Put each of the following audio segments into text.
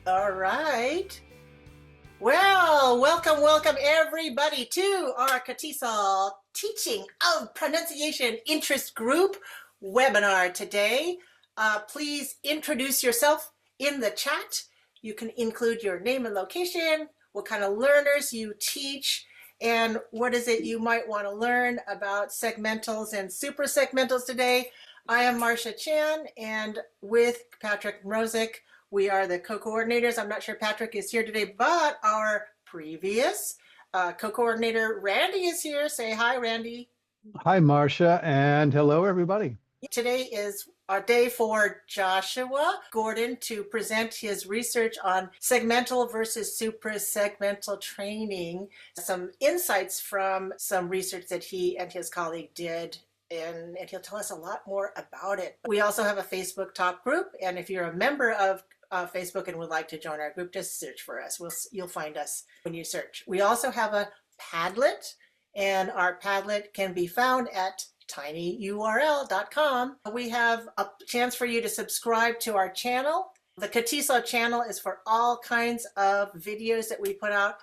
All right. Well, welcome everybody to our CATISOL Teaching of Pronunciation Interest Group webinar today. Please introduce yourself in the chat. You can include your name and location, what kind of learners you teach, and what is it you might want to learn about segmentals and suprasegmentals today. I am Marcia Chan, and with Patrick Mrozik, we are the co-coordinators. I'm not sure Patrick is here today, but our previous co-coordinator, Randy, is here. Say hi, Randy. Hi, Marcia, and hello, everybody. Today is our day for Joshua Gordon to present his research on segmental versus suprasegmental training, some insights from some research that he and his colleague did, and he'll tell us a lot more about it. We also have a Facebook top group, and if you're a member of Facebook and would like to join our group, just search for us. You'll find us when you search. We also have a Padlet, and our Padlet can be found at tinyurl.com. We have a chance for you to subscribe to our channel. The CATISOL channel is for all kinds of videos that we put out.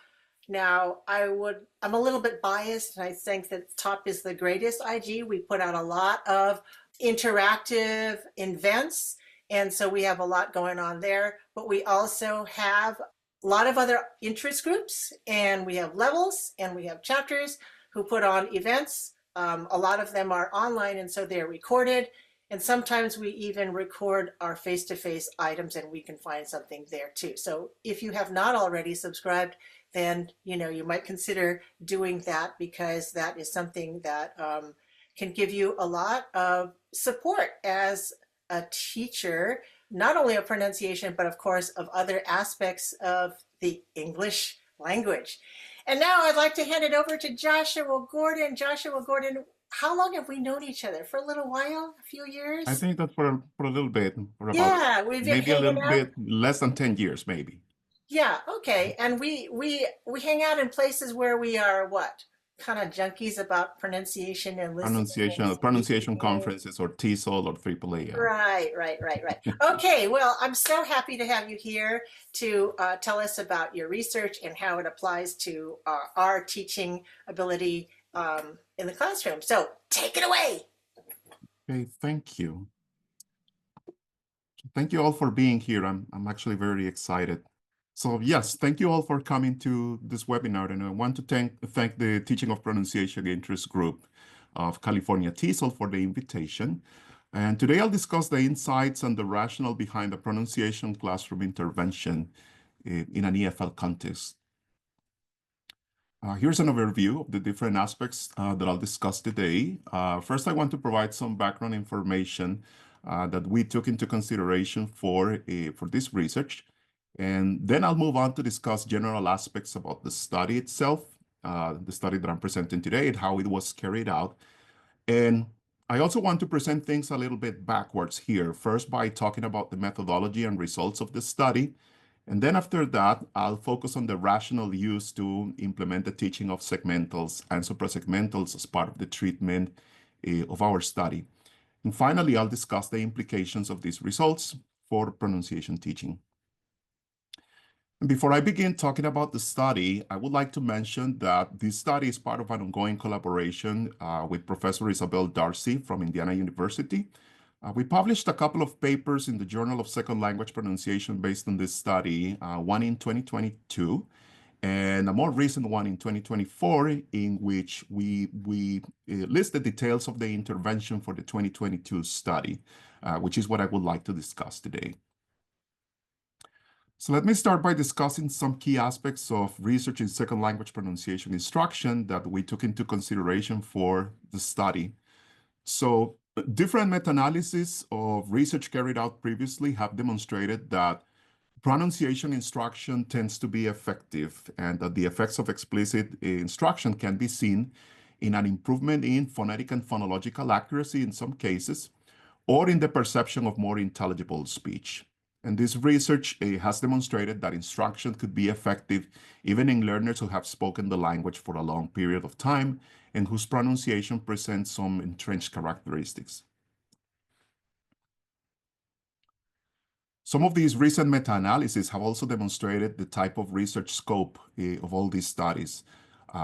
Now, I'm a little bit biased, and I think that TOP is the greatest IG. We put out a lot of interactive events, and so we have a lot going on there. But we also have a lot of other interest groups, and we have levels, and we have chapters who put on events. A lot of them are online, and so they're recorded. And sometimes we even record our face-to-face items, and we can find something there too. So if you have not already subscribed, then you might consider doing that, because that is something that can give you a lot of support as a teacher, not only of pronunciation, but of course of other aspects of the English language. And now I'd like to hand it over to Joshua Gordon. Joshua Gordon, how long have we known each other? For a little while? A few years? I think that for a little bit. For about yeah, we've been maybe a little out. bit less than 10 years, maybe. Yeah, okay. And we hang out in places where we are what? Kind of junkies about pronunciation and listening. Pronunciation conferences or TESOL or AAA. Right. Okay, well, I'm so happy to have you here to tell us about your research and how it applies to our teaching ability in the classroom. So take it away. Okay, thank you. Thank you all for being here. I'm actually very excited. So yes, thank you all for coming to this webinar, and I want to thank the Teaching of Pronunciation Interest Group of California TESOL for the invitation. And today I'll discuss the insights and the rationale behind the pronunciation classroom intervention in an EFL context. Here's an overview of the different aspects that I'll discuss today. First, I want to provide some background information that we took into consideration for this research. And then I'll move on to discuss general aspects about the study itself, the study that I'm presenting today, and how it was carried out. And I also want to present things a little bit backwards here, first by talking about the methodology and results of the study. And then after that, I'll focus on the rationale used to implement the teaching of segmentals and suprasegmentals as part of the treatment of our study. And finally, I'll discuss the implications of these results for pronunciation teaching. And before I begin talking about the study, I would like to mention that this study is part of an ongoing collaboration with Professor Isabelle Darcy from Indiana University. We published a couple of papers in the Journal of Second Language Pronunciation based on this study, one in 2022 and a more recent one in 2024, in which we list the details of the intervention for the 2022 study, which is what I would like to discuss today. So let me start by discussing some key aspects of research in second language pronunciation instruction that we took into consideration for the study. So different meta-analyses of research carried out previously have demonstrated that pronunciation instruction tends to be effective, and that the effects of explicit instruction can be seen in an improvement in phonetic and phonological accuracy in some cases, or in the perception of more intelligible speech. And this research has demonstrated that instruction could be effective even in learners who have spoken the language for a long period of time and whose pronunciation presents some entrenched characteristics. Some of these recent meta-analyses have also demonstrated the type of research scope of all these studies.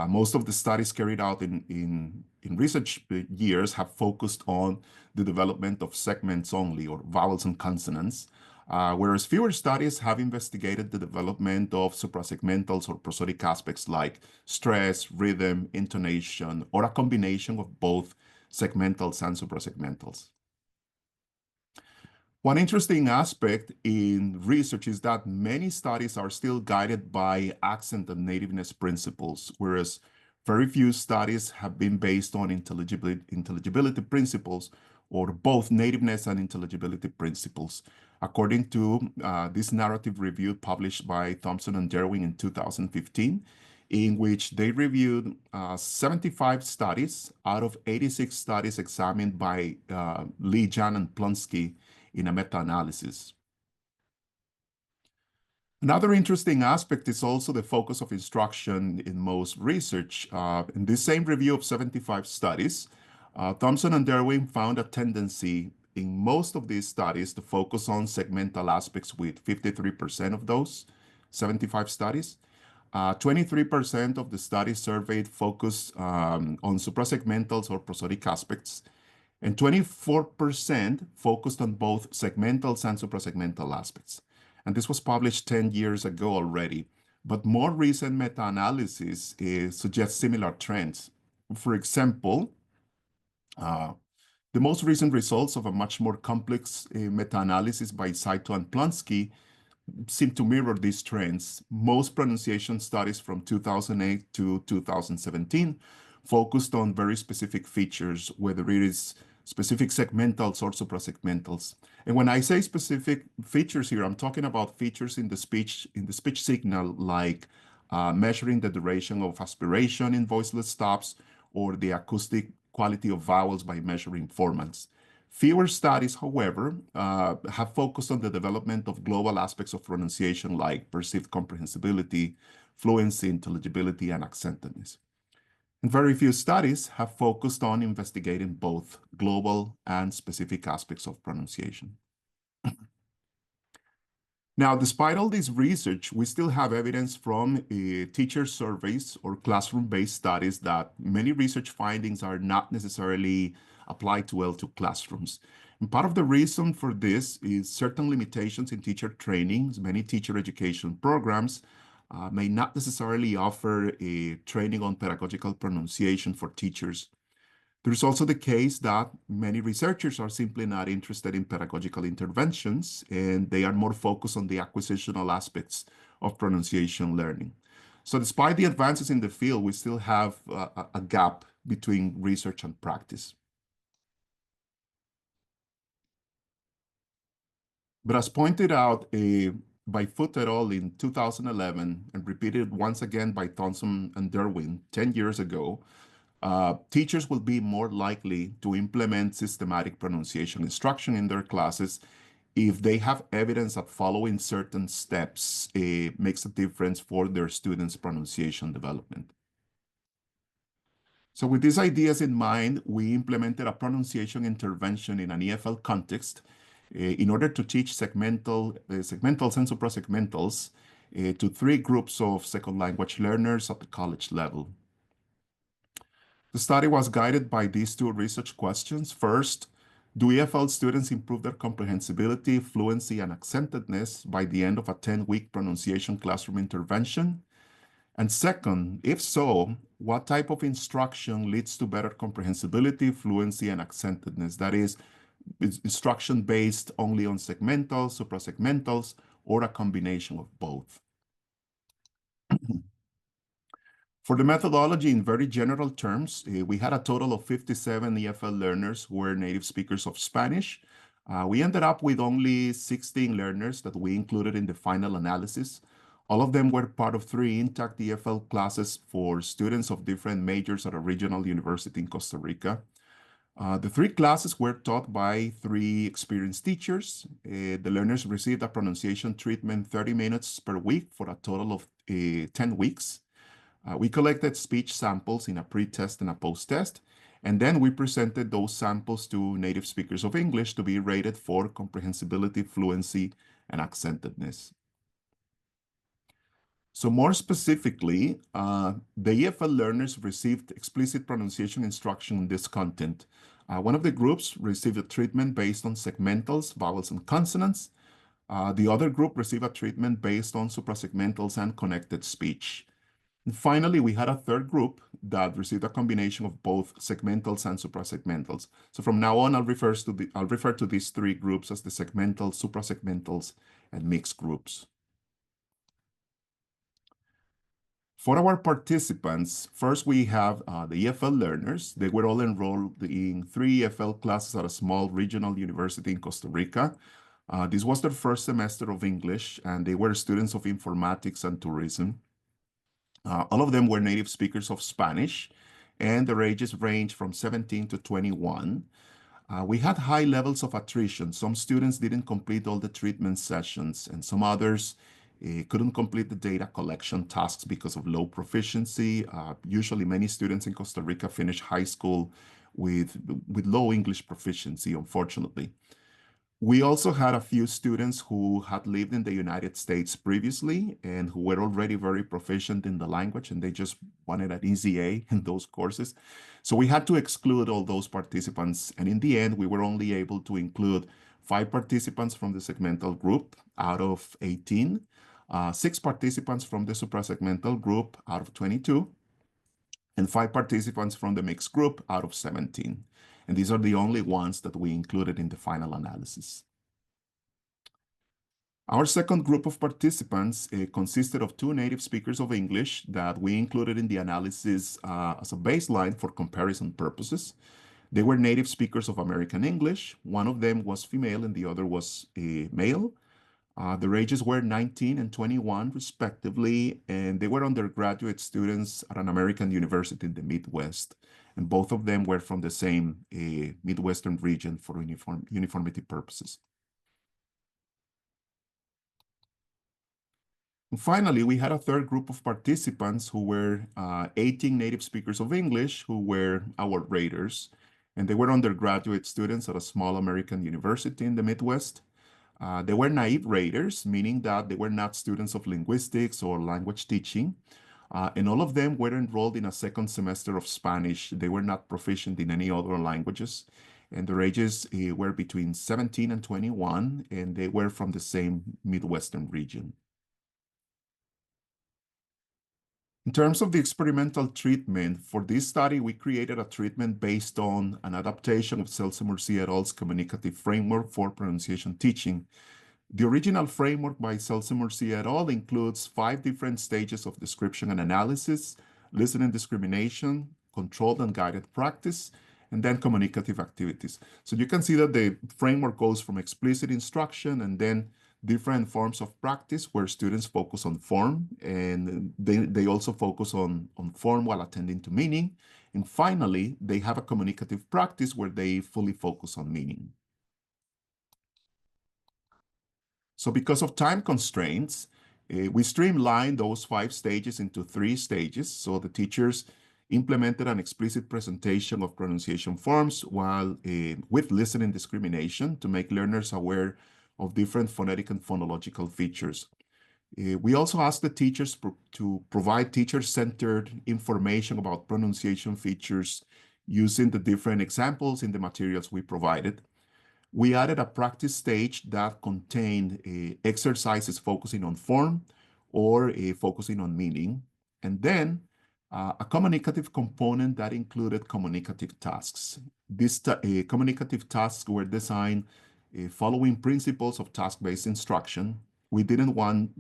Most of the studies carried out in research years have focused on the development of segments only, or vowels and consonants, whereas fewer studies have investigated the development of suprasegmentals or prosodic aspects like stress, rhythm, intonation, or a combination of both segmentals and suprasegmentals. One interesting aspect in research is that many studies are still guided by accent and nativeness principles, whereas very few studies have been based on intelligibility principles, or both nativeness and intelligibility principles. According to this narrative review published by Thompson and Derwin in 2015, in which they reviewed 75 studies out of 86 studies examined by Lee, Jan, and Plonsky in a meta-analysis. Another interesting aspect is also the focus of instruction in most research. In this same review of 75 studies, Thompson and Derwin found a tendency in most of these studies to focus on segmental aspects with 53% of those 75 studies. 23% of the studies surveyed focused on suprasegmentals or prosodic aspects, and 24% focused on both segmentals and suprasegmental aspects. And this was published 10 years ago already, but more recent meta-analysis suggests similar trends. For example, the most recent results of a much more complex meta-analysis by Saito and Plonsky seem to mirror these trends. Most pronunciation studies from 2008 to 2017 focused on very specific features, whether it is specific segmentals or suprasegmentals. And when I say specific features here, I'm talking about features in the speech signal, like measuring the duration of aspiration in voiceless stops, or the acoustic quality of vowels by measuring formants. Fewer studies, however, have focused on the development of global aspects of pronunciation like perceived comprehensibility, fluency, intelligibility, and accentedness. And very few studies have focused on investigating both global and specific aspects of pronunciation. Now, despite all this research, we still have evidence from teacher surveys or classroom-based studies that many research findings are not necessarily applied well to classrooms. And part of the reason for this is certain limitations in teacher trainings. Many teacher education programs may not necessarily offer a training on pedagogical pronunciation for teachers. There's also the case that many researchers are simply not interested in pedagogical interventions, and they are more focused on the acquisitional aspects of pronunciation learning. So despite the advances in the field, we still have a gap between research and practice. But as pointed out by Foot et al. In 2011, and repeated once again by Thompson and Derwin 10 years ago, teachers will be more likely to implement systematic pronunciation instruction in their classes if they have evidence that following certain steps makes a difference for their students' pronunciation development. So with these ideas in mind, we implemented a pronunciation intervention in an EFL context in order to teach segmentals and suprasegmentals to 3 groups of second language learners at the college level. The study was guided by these 2 research questions. First, do EFL students improve their comprehensibility, fluency, and accentedness by the end of a 10-week pronunciation classroom intervention? And second, if so, what type of instruction leads to better comprehensibility, fluency, and accentedness? That is, instruction based only on segmentals, suprasegmentals, or a combination of both. For the methodology, in very general terms, we had a total of 57 EFL learners who were native speakers of Spanish. We ended up with only 16 learners that we included in the final analysis. All of them were part of 3 intact EFL classes for students of different majors at a regional university in Costa Rica. The 3 classes were taught by 3 experienced teachers. The learners received a pronunciation treatment 30 minutes per week for a total of 10 weeks. We collected speech samples in a pre-test and a post-test, And then we presented those samples to native speakers of English to be rated for comprehensibility, fluency, and accentedness. So more specifically, the EFL learners received explicit pronunciation instruction in this content. One of the groups received a treatment based on segmentals, vowels, and consonants. The other group received a treatment based on suprasegmentals and connected speech. And finally, we had a third group that received a combination of both segmentals and suprasegmentals. So from now on, I'll refer to these three groups as the segmentals, suprasegmentals, and mixed groups. For our participants, first we have the EFL learners. They were all enrolled in 3 EFL classes at a small regional university in Costa Rica. This was their first semester of English, and they were students of informatics and tourism. All of them were native speakers of Spanish, and their ages range from 17 to 21. We had high levels of attrition. Some students didn't complete all the treatment sessions, and some others couldn't complete the data collection tasks because of low proficiency. Usually, many students in Costa Rica finish high school with low English proficiency, unfortunately. We also had a few students who had lived in the United States previously and who were already very proficient in the language, and they just wanted an easy A in those courses. So we had to exclude all those participants. And in the end, we were only able to include 5 participants from the segmental group out of 18, 6 participants from the suprasegmental group out of 22, and 5 participants from the mixed group out of 17. And these are the only ones that we included in the final analysis. Our second group of participants consisted of 2 native speakers of English that we included in the analysis as a baseline for comparison purposes. They were native speakers of American English. One of them was female and the other was male. Their ages were 19 and 21, respectively, and they were undergraduate students at an American university in the Midwest. And both of them were from the same Midwestern region for uniformity purposes. And finally, we had a third group of participants who were 18 native speakers of English who were our raters. And they were undergraduate students at a small American university in the Midwest. They were naive raters, meaning that they were not students of linguistics or language teaching. And all of them were enrolled in a second semester of Spanish. They were not proficient in any other languages. And their ages were between 17 and 21, and they were from the same Midwestern region. In terms of the experimental treatment, for this study, we created a treatment based on an adaptation of Seltzer-Murcia et al.'s communicative framework for pronunciation teaching. The original framework by Seltzer-Murcia et al. Includes 5 different stages of description and analysis, listening discrimination, controlled and guided practice, and then communicative activities. So you can see that the framework goes from explicit instruction and then different forms of practice where students focus on form, and they also focus on form while attending to meaning. And finally, they have a communicative practice where they fully focus on meaning. So because of time constraints, we streamlined those 5 stages into 3 stages. So the teachers implemented an explicit presentation of pronunciation forms while with listening discrimination to make learners aware of different phonetic and phonological features. We also asked the teachers to provide teacher-centered information about pronunciation features using the different examples in the materials we provided. We added a practice stage that contained exercises focusing on form or focusing on meaning, and then a communicative component that included communicative tasks. These communicative tasks were designed following principles of task-based instruction. We didn't want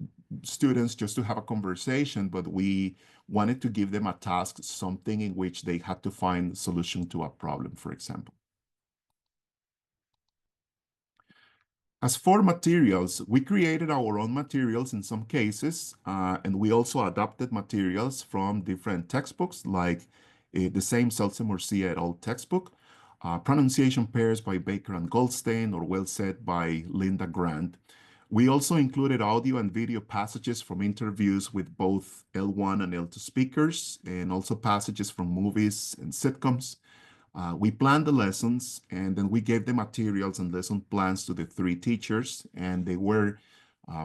students just to have a conversation, but we wanted to give them a task, something in which they had to find a solution to a problem, for example. As for materials, we created our own materials in some cases, and we also adapted materials from different textbooks, like the same Seltzer-Murcia et al. Textbook, Pronunciation Pairs by Baker and Goldstein, or Well Said by Linda Grant. We also included audio and video passages from interviews with both L1 and L2 speakers, and also passages from movies and sitcoms. We planned the lessons, and then we gave the materials and lesson plans to the three teachers, and they were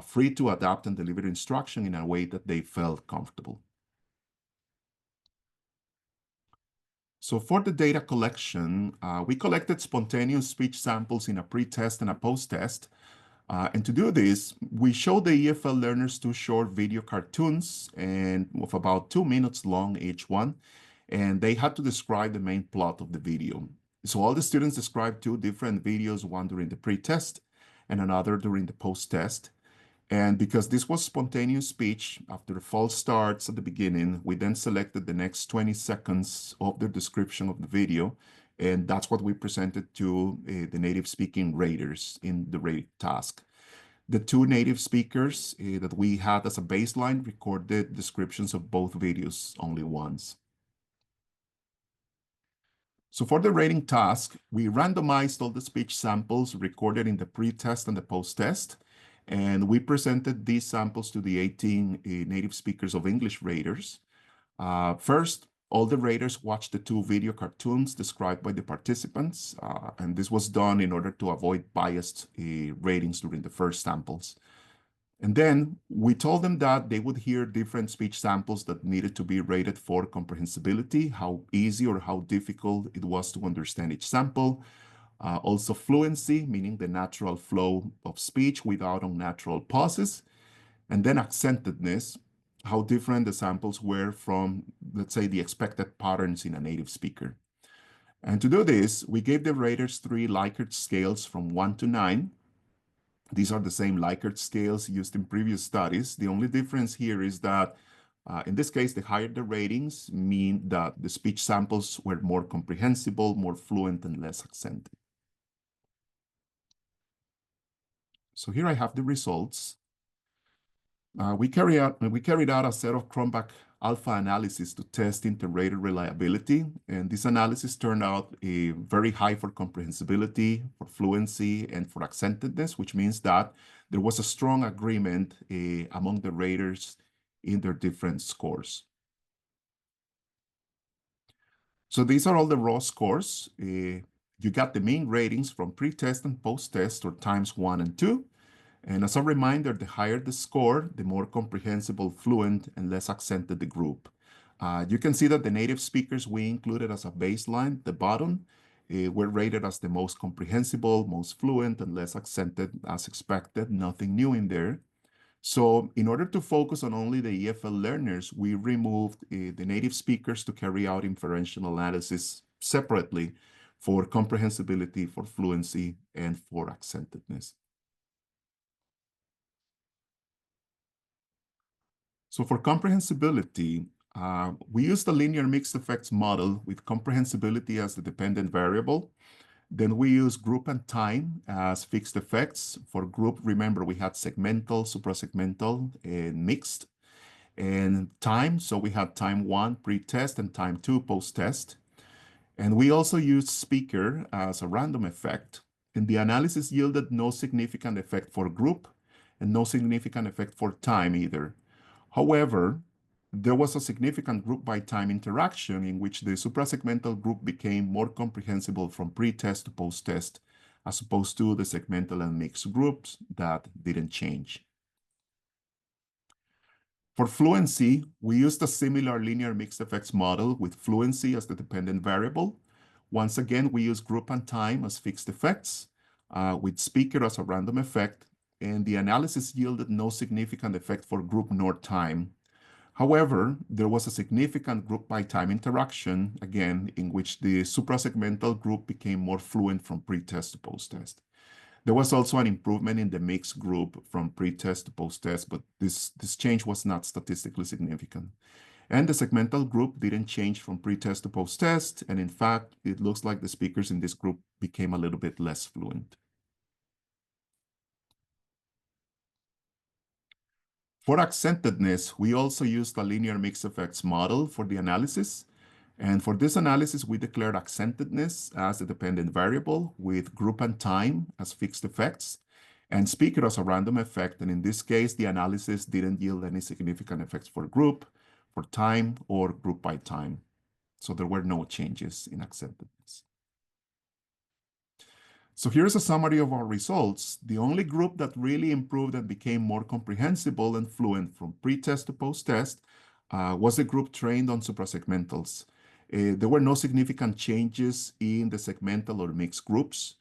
free to adapt and deliver instruction in a way that they felt comfortable. So for the data collection, we collected spontaneous speech samples in a pre-test and a post-test. And to do this, we showed the EFL learners two short video cartoons and of about 2 minutes long each one, and they had to describe the main plot of the video. So all the students described two different videos, one during the pre-test and another during the post-test. And because this was spontaneous speech, after the false starts at the beginning, we then selected the next 20 seconds of the description of the video. And that's what we presented to the native speaking raters in the rate task. The two native speakers that we had as a baseline recorded descriptions of both videos only once. So for the rating task, we randomized all the speech samples recorded in the pre-test and the post-test. And we presented these samples to the 18 native speakers of English raters. First, all the raters watched the two video cartoons described by the participants, and this was done in order to avoid biased ratings during the first samples. And then we told them that they would hear different speech samples that needed to be rated for comprehensibility, how easy or how difficult it was to understand each sample. Also fluency, meaning the natural flow of speech without unnatural pauses. And then accentedness, how different the samples were from, let's say, the expected patterns in a native speaker. And to do this, we gave the raters 3 Likert scales from 1 to 9. These are the same Likert scales used in previous studies. The only difference here is that in this case, the higher the ratings mean that the speech samples were more comprehensible, more fluent, and less accented. So here I have the results. We carried out a set of Cronbach alpha analysis to test inter-rater reliability, and this analysis turned out very high for comprehensibility, for fluency, and for accentedness, which means that there was a strong agreement among the raters in their different scores. So these are all the raw scores. You got the mean ratings from pre-test and post-test, or times 1 and 2. And as a reminder, the higher the score, the more comprehensible, fluent, and less accented the group. You can see that the native speakers we included as a baseline, the bottom, were rated as the most comprehensible, most fluent, and less accented as expected. Nothing new in there. So in order to focus on only the EFL learners, we removed the native speakers to carry out inferential analysis separately for comprehensibility, for fluency, and for accentedness. So for comprehensibility, we used a linear mixed effects model with comprehensibility as the dependent variable. Then we use group and time as fixed effects. For group, remember, we had segmental, suprasegmental, and mixed. And time, so we had time 1 pre-test and time 2 post-test. And we also used speaker as a random effect. And the analysis yielded no significant effect for group and no significant effect for time either. However, there was a significant group by time interaction in which the suprasegmental group became more comprehensible from pre-test to post-test, as opposed to the segmental and mixed groups that didn't change. For fluency, we used a similar linear mixed effects model with fluency as the dependent variable. Once again, we use group and time as fixed effects, with speaker as a random effect, and the analysis yielded no significant effect for group nor time. However, there was a significant group by time interaction, again, in which the suprasegmental group became more fluent from pre-test to post-test. There was also an improvement in the mixed group from pre-test to post-test, but this change was not statistically significant. And the segmental group didn't change from pre-test to post-test, and in fact, it looks like the speakers in this group became a little bit less fluent. For accentedness, we also used a linear mixed effects model for the analysis. And for this analysis, we declared accentedness as a dependent variable with group and time as fixed effects and speaker as a random effect. And in this case, the analysis didn't yield any significant effects for group, for time, or group by time. So there were no changes in accentedness. So here's a summary of our results. The only group that really improved and became more comprehensible and fluent from pre-test to post-test was the group trained on suprasegmentals. There were no significant changes in the segmental or mixed groups.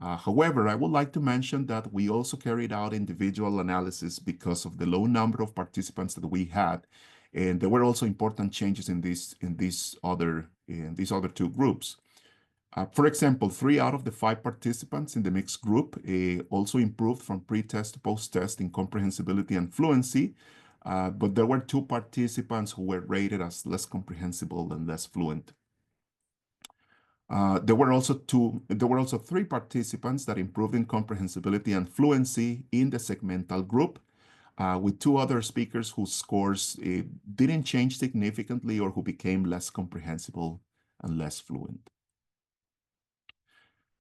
However, I would like to mention that we also carried out individual analysis because of the low number of participants that we had. And there were also important changes in these other two groups. For example, 3 out of the 5 participants in the mixed group also improved from pre-test to post-test in comprehensibility and fluency, but there were 2 participants who were rated as less comprehensible and less fluent. There were also 3 participants that improved in comprehensibility and fluency in the segmental group, with 2 other speakers whose scores didn't change significantly or who became less comprehensible and less fluent.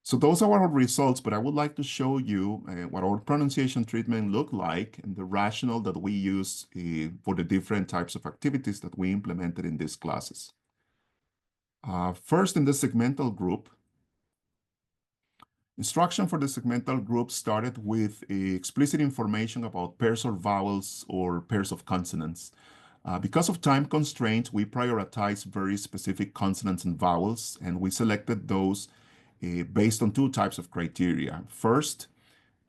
So those are our results, but I would like to show you what our pronunciation treatment looked like and the rationale that we use for the different types of activities that we implemented in these classes. First, in the segmental group, instruction for the segmental group started with explicit information about pairs of vowels or pairs of consonants. Because of time constraints, we prioritized very specific consonants and vowels, and we selected those based on 2 types of criteria. First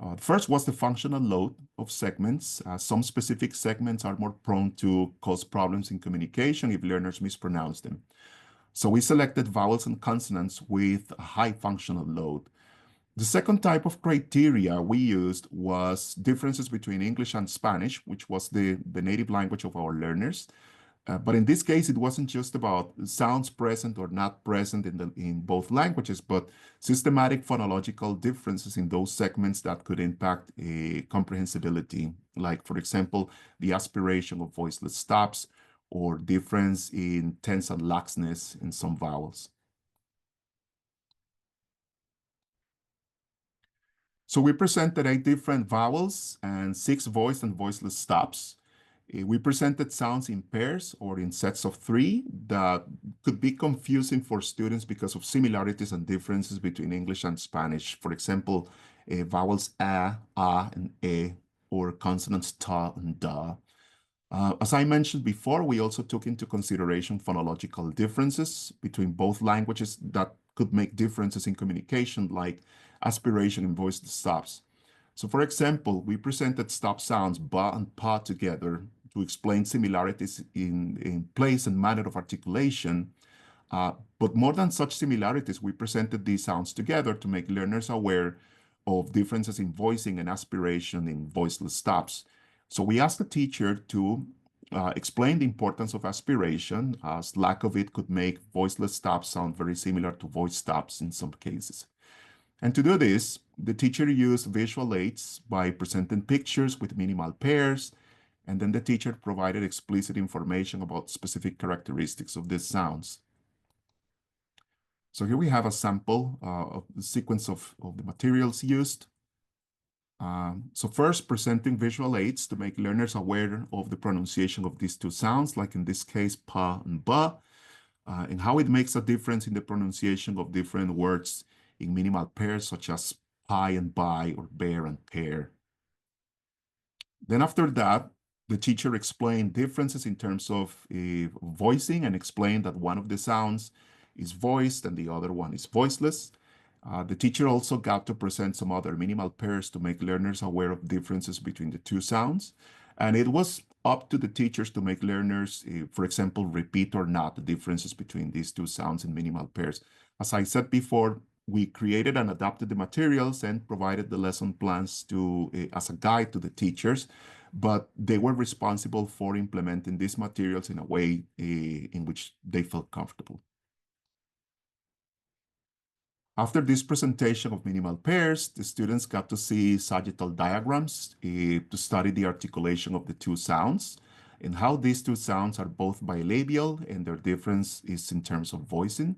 was the functional load of segments. Some specific segments are more prone to cause problems in communication if learners mispronounce them. So we selected vowels and consonants with a high functional load. The second type of criteria we used was differences between English and Spanish, which was the native language of our learners. But in this case, it wasn't just about sounds present or not present in both languages, but systematic phonological differences in those segments that could impact comprehensibility, like, for example, the aspiration of voiceless stops or difference in tense and laxness in some vowels. So we presented 8 different vowels and 6 voiced and voiceless stops. We presented sounds in pairs or in sets of 3 that could be confusing for students because of similarities and differences between English and Spanish. For example, vowels a, and e, or consonants ta and da. As I mentioned before, we also took into consideration phonological differences between both languages that could make differences in communication, like aspiration in voiced stops. So for example, we presented stop sounds ba and pa together to explain similarities in place and manner of articulation. But more than such similarities, we presented these sounds together to make learners aware of differences in voicing and aspiration in voiceless stops. So we asked the teacher to explain the importance of aspiration, as lack of it could make voiceless stops sound very similar to voiced stops in some cases. And to do this, the teacher used visual aids by presenting pictures with minimal pairs, and then the teacher provided explicit information about specific characteristics of these sounds. So here we have a sample of the sequence of the materials used. So first, presenting visual aids to make learners aware of the pronunciation of these 2 sounds, like in this case, pa and ba, and how it makes a difference in the pronunciation of different words in minimal pairs, such as pie and buy, or bear and pear. Then after that, the teacher explained differences in terms of voicing and explained that one of the sounds is voiced and the other one is voiceless. The teacher also got to present some other minimal pairs to make learners aware of differences between the 2 sounds. And it was up to the teachers to make learners, for example, repeat or not the differences between these 2 sounds in minimal pairs. As I said before, we created and adapted the materials and provided the lesson plans as a guide to the teachers, but they were responsible for implementing these materials in a way in which they felt comfortable. After this presentation of minimal pairs, the students got to see sagittal diagrams to study the articulation of the 2 sounds and how these 2 sounds are both bilabial and their difference is in terms of voicing.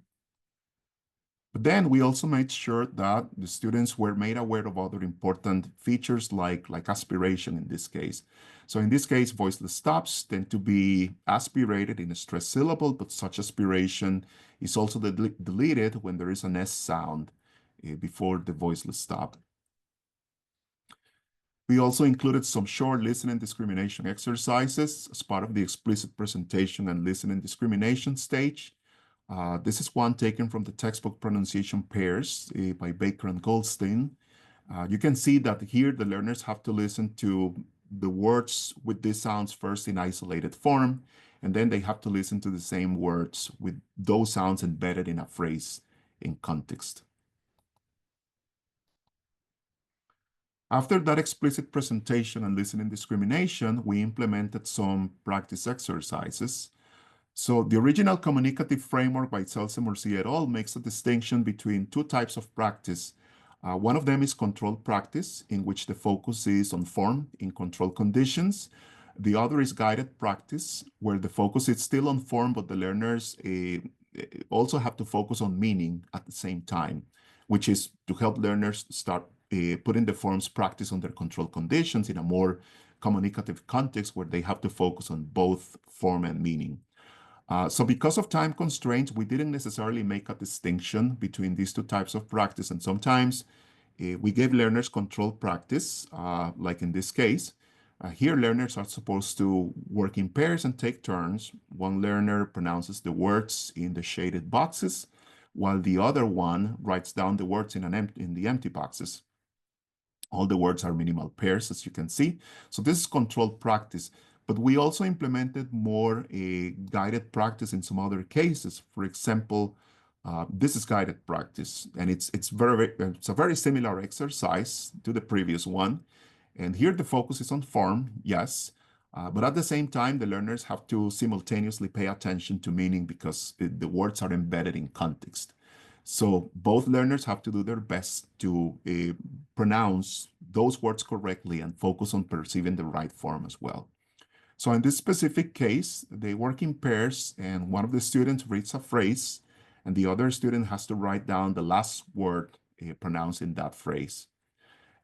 But then we also made sure that the students were made aware of other important features like aspiration in this case. So in this case, voiceless stops tend to be aspirated in a stressed syllable, but such aspiration is also deleted when there is an S sound before the voiceless stop. We also included some short listening discrimination exercises as part of the explicit presentation and listening discrimination stage. This is one taken from the textbook Pronunciation Pairs by Baker and Goldstein. You can see that here the learners have to listen to the words with these sounds first in isolated form, and then they have to listen to the same words with those sounds embedded in a phrase in context. After that explicit presentation and listening discrimination, we implemented some practice exercises. So the original communicative framework by Celce-Murcia et al. Makes a distinction between two types of practice. One of them is controlled practice, in which the focus is on form in controlled conditions. The other is guided practice, where the focus is still on form, but the learners also have to focus on meaning at the same time, which is to help learners start putting the form's practice under controlled conditions in a more communicative context where they have to focus on both form and meaning. So because of time constraints, we didn't necessarily make a distinction between these two types of practice. And sometimes we gave learners controlled practice, like in this case. Here, learners are supposed to work in pairs and take turns. One learner pronounces the words in the shaded boxes, while the other one writes down the words in the empty boxes. All the words are minimal pairs, as you can see. So this is controlled practice. But we also implemented more guided practice in some other cases. For example, this is guided practice, and it's a very similar exercise to the previous one. And here the focus is on form, yes, but at the same time, the learners have to simultaneously pay attention to meaning because the words are embedded in context. So both learners have to do their best to pronounce those words correctly and focus on perceiving the right form as well. So in this specific case, they work in pairs, and one of the students reads a phrase, and the other student has to write down the last word pronounced in that phrase.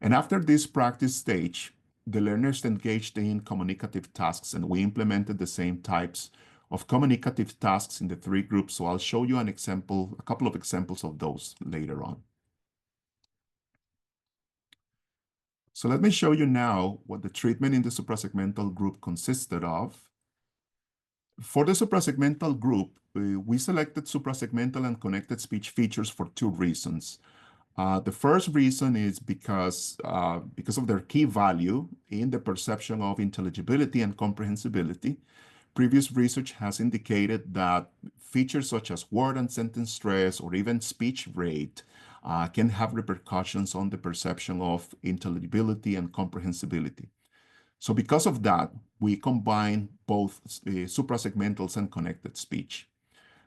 And after this practice stage, the learners engaged in communicative tasks, and we implemented the same types of communicative tasks in the three groups. So I'll show you a couple of examples of those later on. So let me show you now what the treatment in the suprasegmental group consisted of. For the suprasegmental group, we selected suprasegmental and connected speech features for two reasons. The first reason is because of their key value in the perception of intelligibility and comprehensibility. Previous research has indicated that features such as word and sentence stress or even speech rate can have repercussions on the perception of intelligibility and comprehensibility. So because of that, we combine both suprasegmentals and connected speech.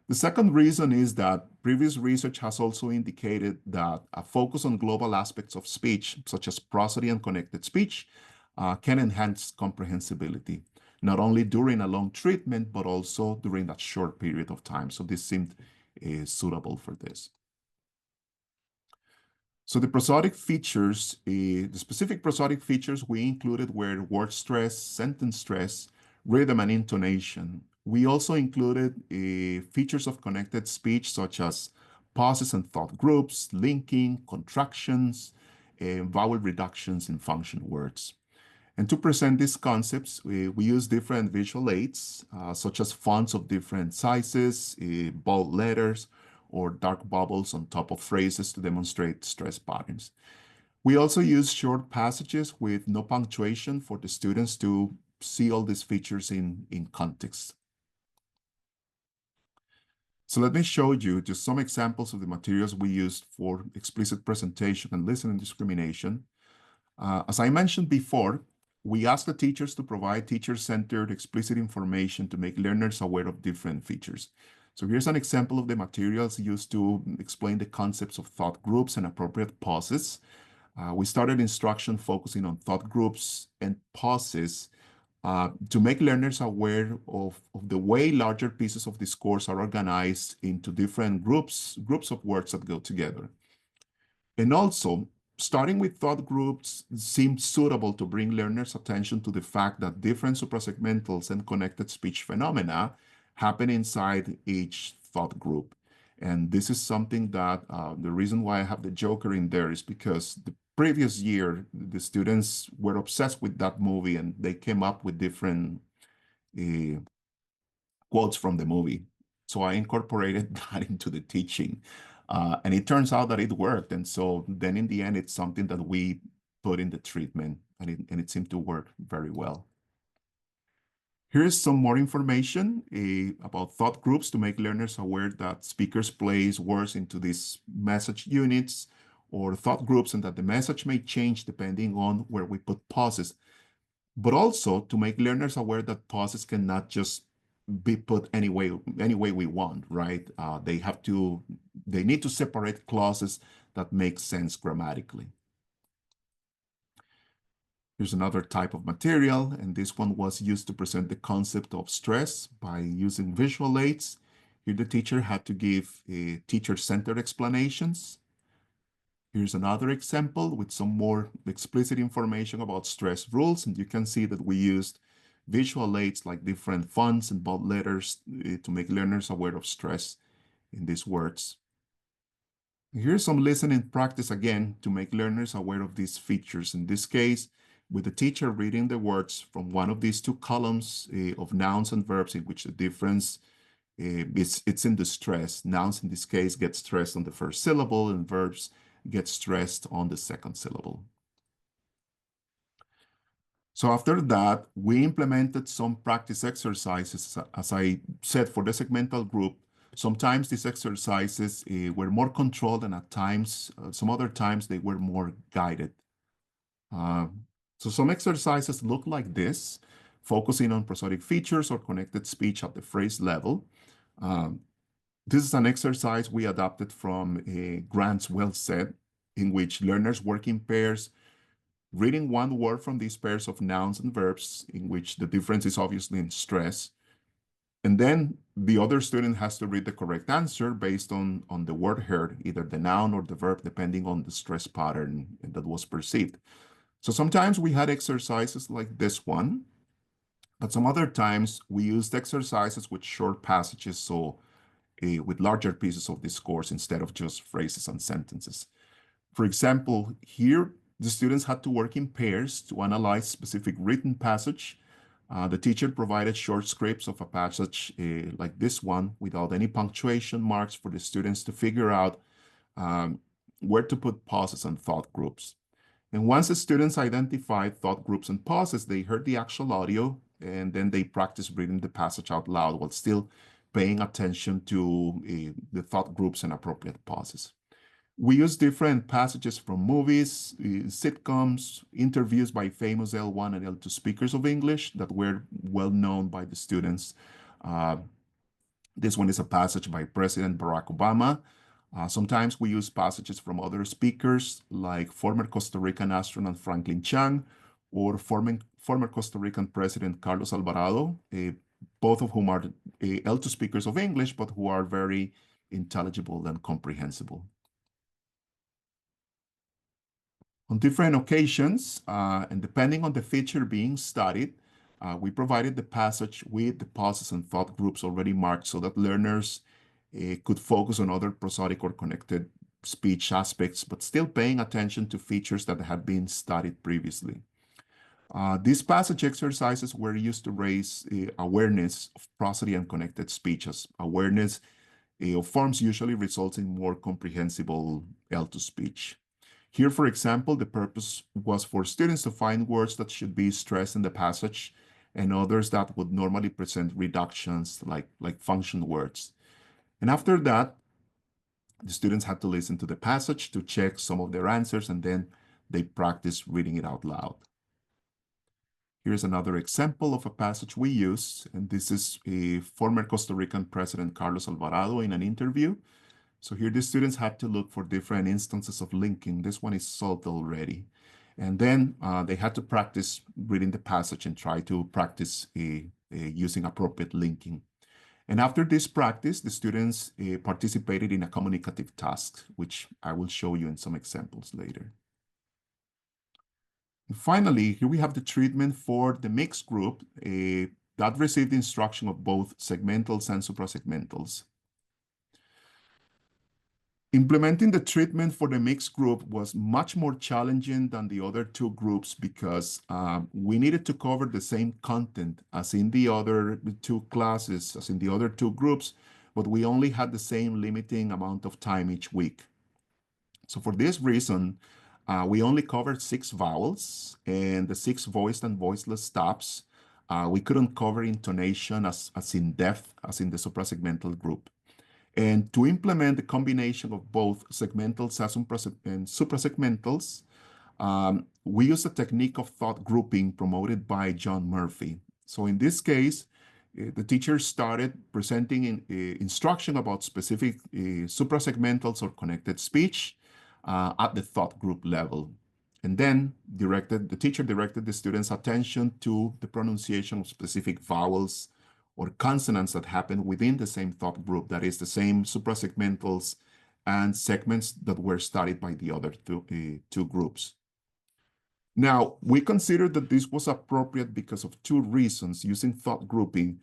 The second reason is that previous research has also indicated that a focus on global aspects of speech, such as prosody and connected speech, can enhance comprehensibility, not only during a long treatment, but also during that short period of time. So this seemed suitable for this. So the prosodic features, the specific prosodic features we included were word stress, sentence stress, rhythm, and intonation. We also included features of connected speech such as pauses and thought groups, linking, contractions, vowel reductions in function words. And to present these concepts, we use different visual aids, such as fonts of different sizes, bold letters, or dark bubbles on top of phrases to demonstrate stress patterns. We also use short passages with no punctuation for the students to see all these features in context. So let me show you just some examples of the materials we used for explicit presentation and listening discrimination. As I mentioned before, we asked the teachers to provide teacher-centered explicit information to make learners aware of different features. So here's an example of the materials used to explain the concepts of thought groups and appropriate pauses. We started instruction focusing on thought groups and pauses to make learners aware of the way larger pieces of discourse are organized into different groups of words that go together. And also, starting with thought groups seemed suitable to bring learners' attention to the fact that different suprasegmentals and connected speech phenomena happen inside each thought group. And this is something that the reason why I have the Joker in there is because the previous year, the students were obsessed with that movie and they came up with different quotes from the movie. So I incorporated that into the teaching. And it turns out that it worked. And so then in the end, it's something that we put in the treatment and it seemed to work very well. Here's some more information about thought groups to make learners aware that speakers place words into these message units or thought groups and that the message may change depending on where we put pauses, but also to make learners aware that pauses cannot just be put any way we want, right? They need to separate clauses that make sense grammatically. Here's another type of material, and this one was used to present the concept of stress by using visual aids. Here the teacher had to give teacher-centered explanations. Here's another example with some more explicit information about stress rules, and you can see that we used visual aids like different fonts and bold letters to make learners aware of stress in these words. Here's some listening practice again to make learners aware of these features. In this case, with the teacher reading the words from one of these two columns of nouns and verbs in which the difference it's in the stress. Nouns in this case get stressed on the first syllable and verbs get stressed on the second syllable. So after that, we implemented some practice exercises, as I said, for the segmental group. Sometimes these exercises were more controlled and at times, some other times they were more guided. So some exercises look like this, focusing on prosodic features or connected speech at the phrase level. This is an exercise we adopted from Grant's Well Said, in which learners work in pairs, reading one word from these pairs of nouns and verbs, in which the difference is obviously in stress. And then the other student has to read the correct answer based on the word heard, either the noun or the verb, depending on the stress pattern that was perceived. So sometimes we had exercises like this one, but some other times we used exercises with short passages, so with larger pieces of discourse instead of just phrases and sentences. For example, here the students had to work in pairs to analyze specific written passage. The teacher provided short scripts of a passage like this one without any punctuation marks for the students to figure out where to put pauses and thought groups. And once the students identified thought groups and pauses, they heard the actual audio and then they practiced reading the passage out loud while still paying attention to the thought groups and appropriate pauses. We use different passages from movies, sitcoms, interviews by famous L1 and L2 speakers of English that were well known by the students. This one is a passage by President Barack Obama. Sometimes we use passages from other speakers like former Costa Rican astronaut Franklin Chang or former Costa Rican President Carlos Alvarado, both of whom are L2 speakers of English, but who are very intelligible and comprehensible. On different occasions, and depending on the feature being studied, we provided the passage with the pauses and thought groups already marked so that learners could focus on other prosodic or connected speech aspects, but still paying attention to features that had been studied previously. These passage exercises were used to raise awareness of prosody and connected speech, as awareness of forms usually results in more comprehensible L2 speech. Here, for example, the purpose was for students to find words that should be stressed in the passage and others that would normally present reductions like function words. And after that, the students had to listen to the passage to check some of their answers, and then they practiced reading it out loud. Here's another example of a passage we use, and this is a former Costa Rican President Carlos Alvarado in an interview. So here the students had to look for different instances of linking. This one is solved already. And then they had to practice reading the passage and try to practice using appropriate linking. And after this practice, the students participated in a communicative task, which I will show you in some examples later. And finally, here we have the treatment for the mixed group that received instruction of both segmentals and suprasegmentals. Implementing the treatment for the mixed group was much more challenging than the other two groups because we needed to cover the same content as in the other two classes, as in the other two groups, but we only had the same limiting amount of time each week. So for this reason, we only covered 6 vowels and the 6 voiced and voiceless stops. We couldn't cover intonation as in depth as in the suprasegmental group. And to implement the combination of both segmentals and suprasegmentals, we use a technique of thought grouping promoted by John Murphy. So in this case, the teacher started presenting instruction about specific suprasegmentals or connected speech at the thought group level. And then the teacher directed the students' attention to the pronunciation of specific vowels or consonants that happen within the same thought group, that is the same suprasegmentals and segments that were studied by the other two groups. Now, we considered that this was appropriate because of 2 reasons using thought grouping.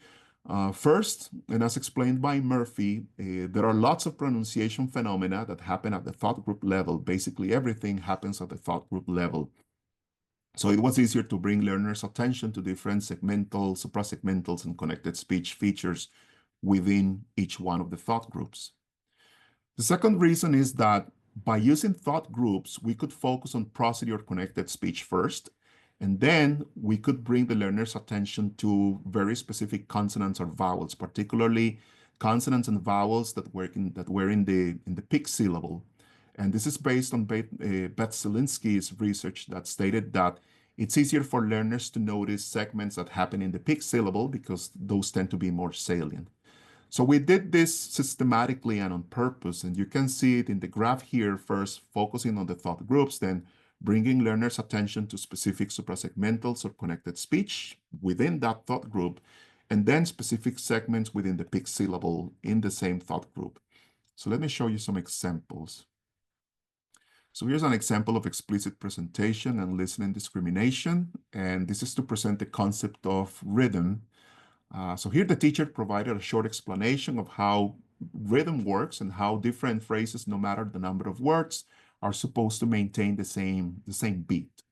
First, and as explained by Murphy, there are lots of pronunciation phenomena that happen at the thought group level. Basically, everything happens at the thought group level. So it was easier to bring learners' attention to different segmental, suprasegmentals, and connected speech features within each one of the thought groups. The second reason is that by using thought groups, we could focus on prosody or connected speech first, and then we could bring the learner's attention to very specific consonants or vowels, particularly consonants and vowels that were in the peak syllable. And this is based on Beth Zielinski's research that stated that it's easier for learners to notice segments that happen in the peak syllable because those tend to be more salient. So we did this systematically and on purpose, and you can see it in the graph here, first focusing on the thought groups, then bringing learners' attention to specific suprasegmentals or connected speech within that thought group, and then specific segments within the peak syllable in the same thought group. So let me show you some examples. So here's an example of explicit presentation and listening discrimination, and this is to present the concept of rhythm. So here the teacher provided a short explanation of how rhythm works and how different phrases, no matter the number of words, are supposed to maintain the same beat.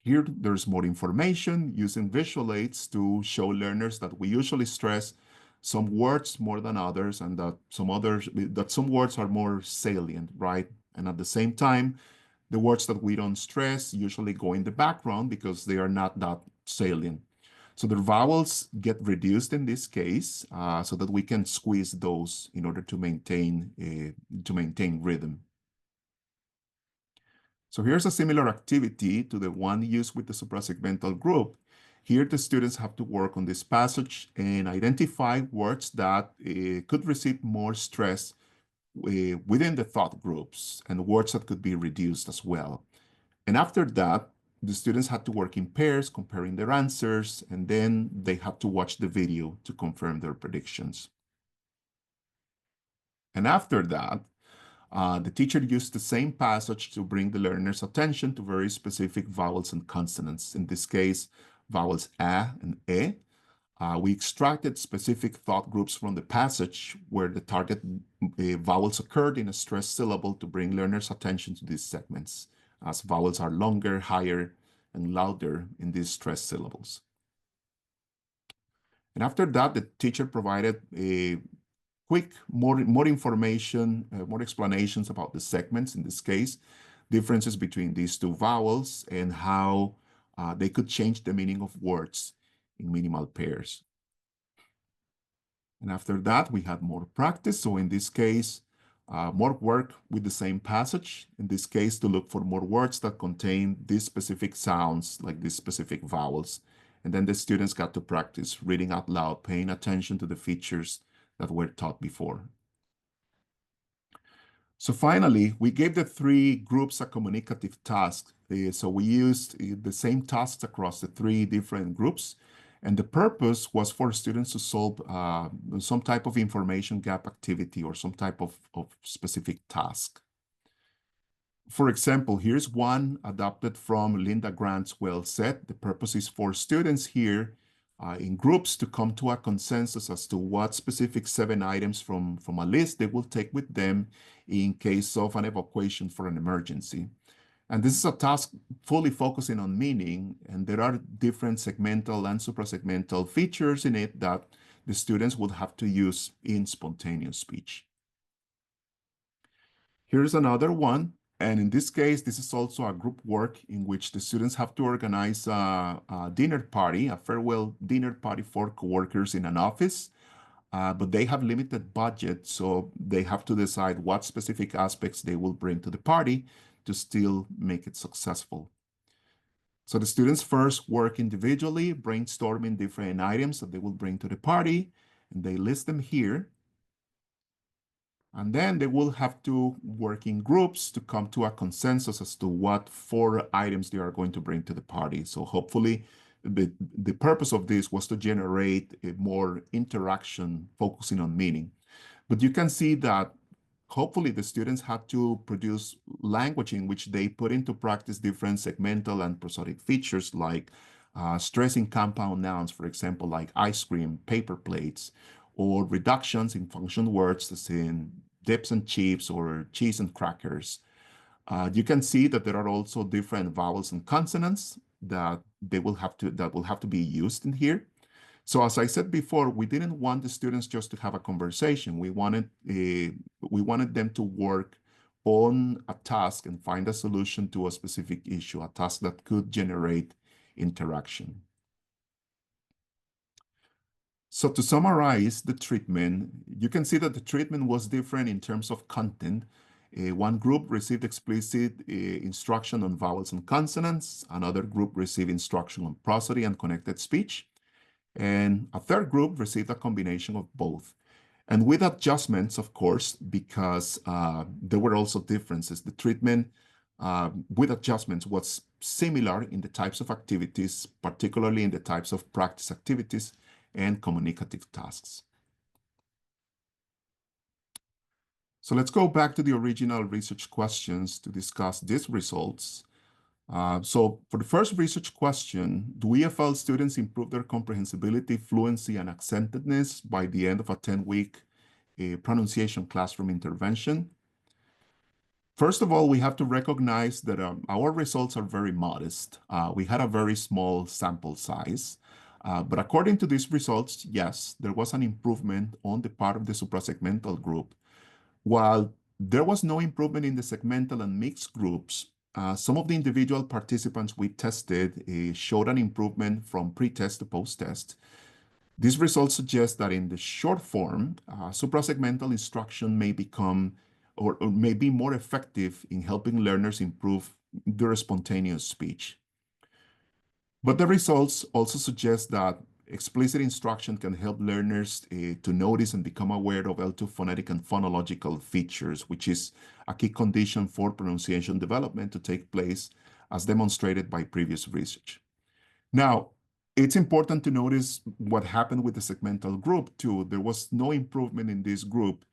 Here there's more information using visual aids to show learners that we usually stress some words more than others, and that some words are more salient, right? And at the same time, the words that we don't stress usually go in the background because they are not that salient. So the vowels get reduced in this case, so that we can squeeze those in order to maintain rhythm. So here's a similar activity to the one used with the suprasegmental group. Here, the students have to work on this passage and identify words that could receive more stress within the thought groups and words that could be reduced as well. And after that, the students had to work in pairs, comparing their answers, and then they had to watch the video to confirm their predictions. And after that, the teacher used the same passage to bring the learner's attention to very specific vowels and consonants. In this case, vowels a and e. We extracted specific thought groups from the passage where the target vowels occurred in a stressed syllable to bring learners' attention to these segments, as vowels are longer, higher, and louder in these stressed syllables. And after that, the teacher provided a quick, more information, more explanations about the segments, in this case, differences between these two vowels and how they could change the meaning of words in minimal pairs. And after that, we had more practice. So in this case, more work with the same passage, in this case, to look for more words that contain these specific sounds, like these specific vowels. And then the students got to practice reading out loud, paying attention to the features that were taught before. So finally, we gave the three groups a communicative task. So we used the same tasks across the three different groups. And the purpose was for students to solve some type of information gap activity or some type of specific task. For example, here's one adopted from Linda Grant's Well Set. The purpose is for students here in groups to come to a consensus as to what specific 7 items from a list they will take with them in case of an evacuation for an emergency. And this is a task fully focusing on meaning, and there are different segmental and suprasegmental features in it that the students would have to use in spontaneous speech. Here's another one. And in this case, this is also a group work in which the students have to organize a dinner party, a farewell dinner party for coworkers in an office. But they have limited budget, so they have to decide what specific aspects they will bring to the party to still make it successful. So the students first work individually, brainstorming different items that they will bring to the party, and they list them here. And then they will have to work in groups to come to a consensus as to what 4 items they are going to bring to the party. So hopefully the purpose of this was to generate a more interaction focusing on meaning. But you can see that hopefully the students had to produce language in which they put into practice different segmental and prosodic features like stressing compound nouns, for example, like ice cream, paper plates, or reductions in function words as in dips and chips or cheese and crackers. You can see that there are also different vowels and consonants that will have to be used in here. So as I said before, we didn't want the students just to have a conversation. We wanted them to work on a task and find a solution to a specific issue, a task that could generate interaction. So to summarize the treatment, you can see that the treatment was different in terms of content. One group received explicit instruction on vowels and consonants. Another group received instruction on prosody and connected speech. And a third group received a combination of both. And with adjustments, of course, because there were also differences. The treatment with adjustments was similar in the types of activities, particularly in the types of practice activities and communicative tasks. So let's go back to the original research questions to discuss these results. So for the first research question, do EFL students improve their comprehensibility, fluency, and accentedness by the end of a 10-week pronunciation classroom intervention? First of all, we have to recognize that our results are very modest. We had a very small sample size. But according to these results, yes, there was an improvement on the part of the suprasegmental group. While there was no improvement in the segmental and mixed groups, some of the individual participants we tested showed an improvement from pre-test to post-test. These results suggest that in the short form, suprasegmental instruction may become or may be more effective in helping learners improve their spontaneous speech. But the results also suggest that explicit instruction can help learners to notice and become aware of L2 phonetic and phonological features, which is a key condition for pronunciation development to take place, as demonstrated by previous research. Now, it's important to notice what happened with the segmental group too. There was no improvement in this group.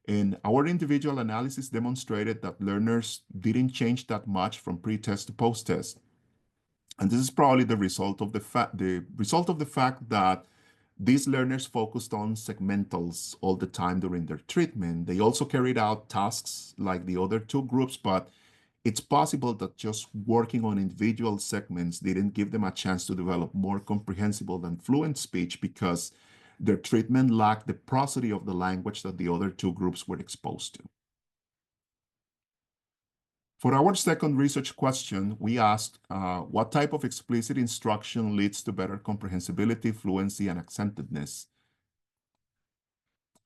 And our individual analysis demonstrated that learners didn't change that much from pre-test to post-test. And this is probably the result of the fact that these learners focused on segmentals all the time during their treatment. They also carried out tasks like the other two groups, but it's possible that just working on individual segments didn't give them a chance to develop more comprehensible and fluent speech because their treatment lacked the prosody of the language that the other two groups were exposed to. For our second research question, we asked what type of explicit instruction leads to better comprehensibility, fluency, and accentedness.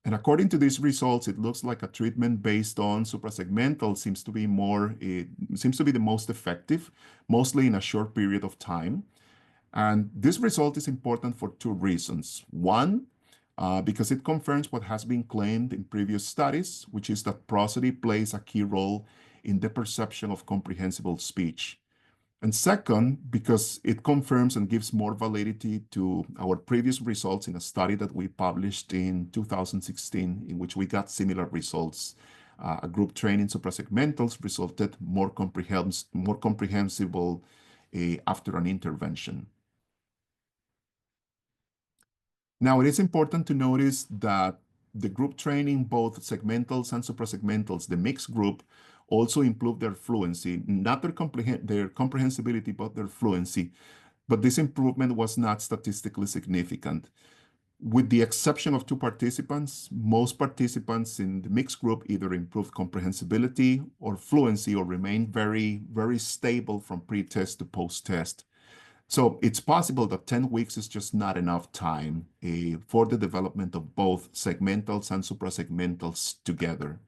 And according to these results, it looks like a treatment based on suprasegmental seems to be the most effective, mostly in a short period of time. And this result is important for two reasons. One, because it confirms what has been claimed in previous studies, which is that prosody plays a key role in the perception of comprehensible speech. And second, because it confirms and gives more validity to our previous results in a study that we published in 2016, in which we got similar results. A group training suprasegmentals resulted more comprehensible after an intervention. Now, it is important to notice that the group training, both segmentals and suprasegmentals, the mixed group, also improved their fluency, not their comprehensibility, but their fluency. But this improvement was not statistically significant. With the exception of 2 participants, most participants in the mixed group either improved comprehensibility or fluency or remained very, very stable from pre-test to post-test. So it's possible that 10 weeks is just not enough time for the development of both segmentals and suprasegmentals together.